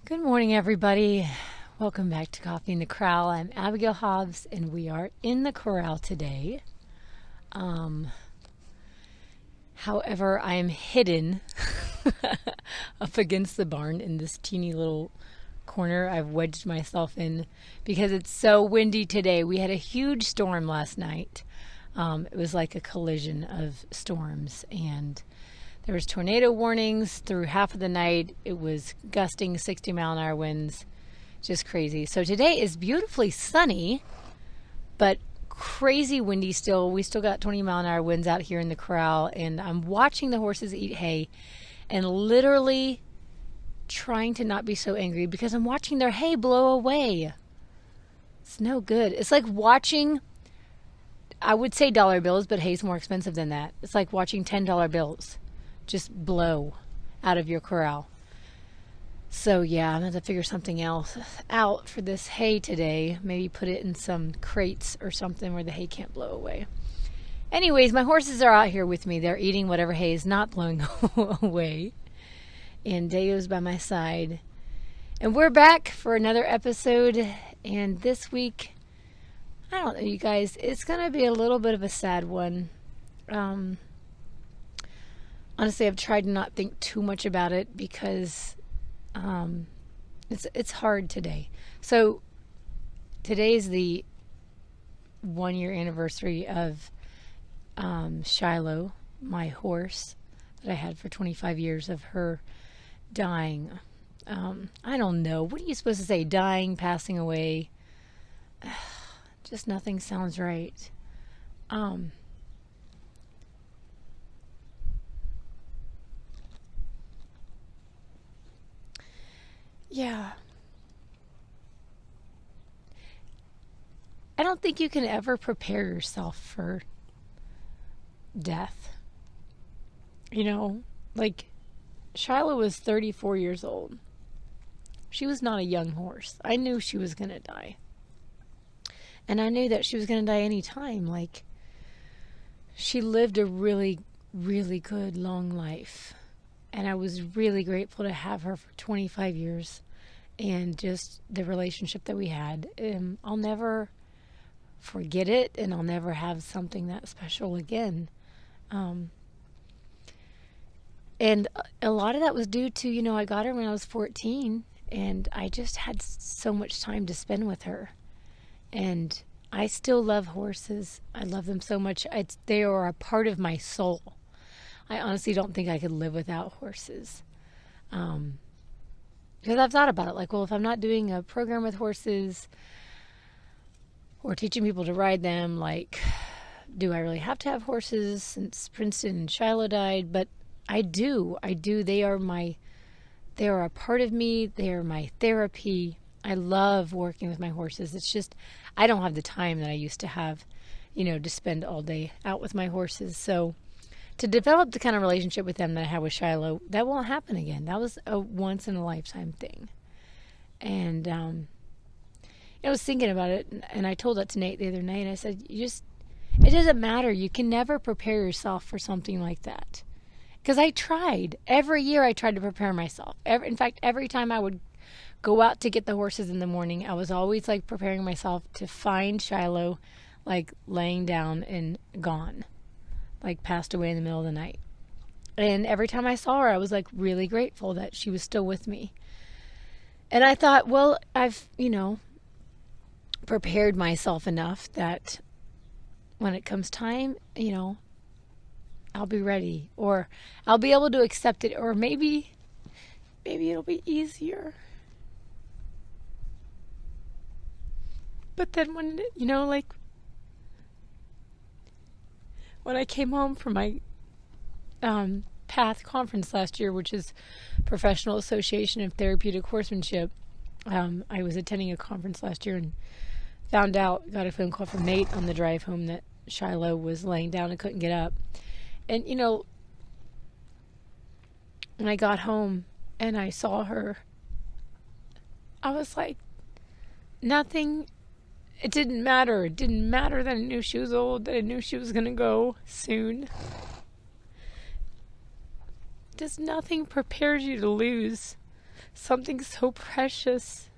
Good morning, everybody. Welcome back to Coffee in the Corral. I'm Abigail Hobbs, and we are in the corral today. However, I am hidden up against the barn in this teeny little corner I've wedged myself in because it's so windy today. We had a huge storm last night. It was like a collision of storms, and there was tornado warnings through half of the night. It was gusting 60-mile-an-hour winds. Just crazy. So today is beautifully sunny, but crazy windy still. We still got 20-mile-an-hour winds out here in the corral, and I'm watching the horses eat hay and literally trying to not be so angry because I'm watching their hay blow away. It's no good. It's like watching, I would say dollar bills, but hay's more expensive than that. It's like watching $10 bills just blow out of your corral. So yeah, I'm going to figure something else out for this hay today. Maybe put it in some crates or something where the hay can't blow away. Anyways, my horses are out here with me. They're eating whatever hay is not blowing away. And Deo's by my side. And we're back for another episode. And this week, I don't know, you guys, it's going to be a little bit of a sad one. Honestly, I've tried to not think too much about it because it's hard today. So today is the 1-year anniversary of Shiloh, my horse that I had for 25 years, of her dying. I don't know. What are you supposed to say? Dying, passing away. Just nothing sounds right. Yeah. I don't think you can ever prepare yourself for death. You know, like Shiloh was 34 years old. She was not a young horse. I knew she was going to die. And I knew that she was going to die any time. Like, she lived a really, really good long life. And I was really grateful to have her for 25 years and just the relationship that we had. I'll never forget it, and I'll never have something that special again. And a lot of that was due to, I got her when I was 14, and I just had so much time to spend with her. And I still love horses. I love them so much. They are a part of my soul. I honestly don't think I could live without horses. Because I've thought about it. Like, well, if I'm not doing a program with horses or teaching people to ride them, like, do I really have to have horses since Princeton and Shiloh died? But I do. They are a part of me. They are my therapy. I love working with my horses. It's just, I don't have the time that I used to have, to spend all day out with my horses. So to develop the kind of relationship with them that I had with Shiloh, that won't happen again. That was a once-in-a-lifetime thing. And I was thinking about it, and I told that to Nate the other night, and I said, it doesn't matter. You can never prepare yourself for something like that. Because I tried. Every year I tried to prepare myself. In fact, every time I would go out to get the horses in the morning, I was always, like, preparing myself to find Shiloh, like, laying down and gone. Like, passed away in the middle of the night. And every time I saw her, I was, like, really grateful that she was still with me. And I thought, well, I've, prepared myself enough that when it comes time, I'll be ready. Or I'll be able to accept it. Or maybe it'll be easier. But then when, when I came home from my PATH conference last year, which is Professional Association of Therapeutic Horsemanship, I was attending a conference last year and got a phone call from Nate on the drive home that Shiloh was laying down and couldn't get up. And, when I got home and I saw her, I was like, nothing. It didn't matter. It didn't matter that I knew she was old, that I knew she was going to go soon. Just nothing prepares you to lose something so precious.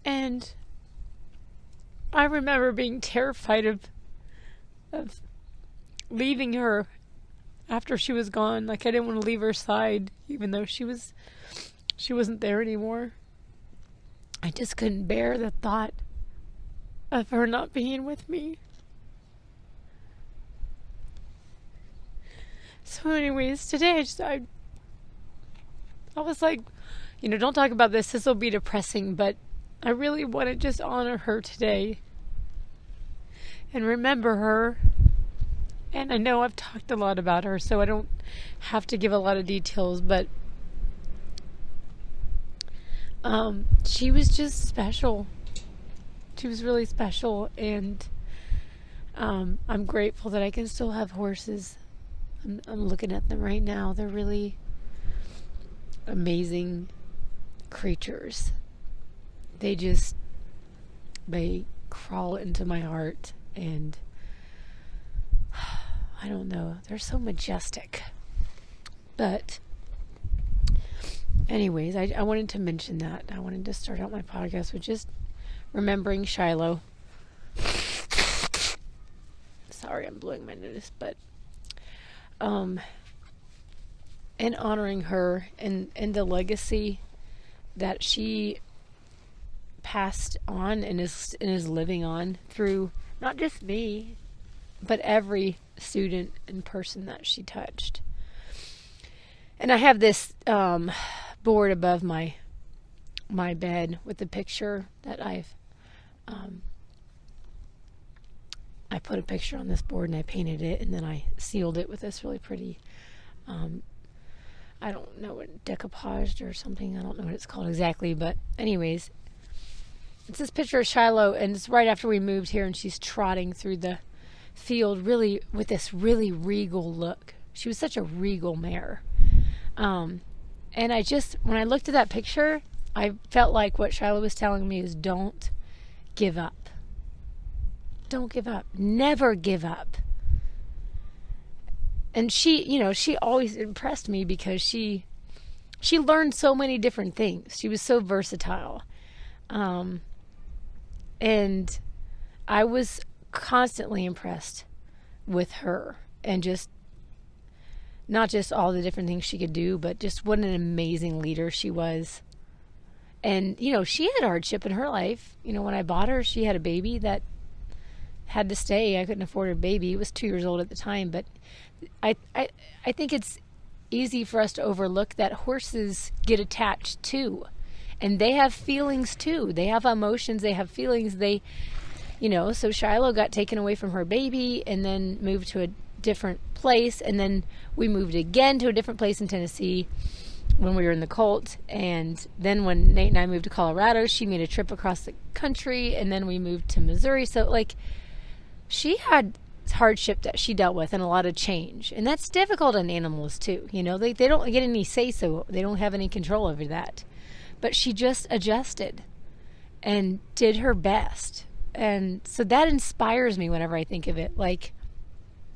And I remember being terrified of leaving her after she was gone. Like, I didn't want to leave her side, even though she wasn't there anymore. I just couldn't bear the thought of her not being with me. So anyways, today I was like, don't talk about this. This will be depressing, but I really want to just honor her today and remember her. And I know I've talked a lot about her, so I don't have to give a lot of details, but she was just special. She was really special, and I'm grateful that I can still have horses. I'm looking at them right now. They're really amazing creatures. They crawl into my heart, and I don't know, they're so majestic. But anyways, I wanted to mention that. I wanted to start out my podcast with just remembering Shiloh. Sorry, I'm blowing my nose, but and honoring her and the legacy that she passed on and is living on through not just me, but every student and person that she touched. And I have this board above my bed with the picture that I put a picture on this board and I painted it, and then I sealed it with this really pretty I don't know what, decoupage or something. I don't know what it's called exactly, but anyways, it's this picture of Shiloh, and it's right after we moved here, and she's trotting through the field really with this really regal look. She was such a regal mare. And when I looked at that picture, I felt like what Shiloh was telling me is don't give up. Don't give up. Never give up. And she always impressed me because she learned so many different things. She was so versatile. And I was constantly impressed with her, and just not just all the different things she could do, but just what an amazing leader she was. And, she had hardship in her life. When I bought her, she had a baby that had to stay. I couldn't afford a baby. He was 2 years old at the time, but I think it's easy for us to overlook that horses get attached too. And they have feelings too. They have emotions. They have feelings. So Shiloh got taken away from her baby and then moved to a different place. And then we moved again to a different place in Tennessee when we were in the colt. And then when Nate and I moved to Colorado, she made a trip across the country, and then we moved to Missouri. So she had hardship that she dealt with and a lot of change. And that's difficult on animals too. They don't get any say-so. They don't have any control over that. But she just adjusted and did her best. And so that inspires me whenever I think of it. Like,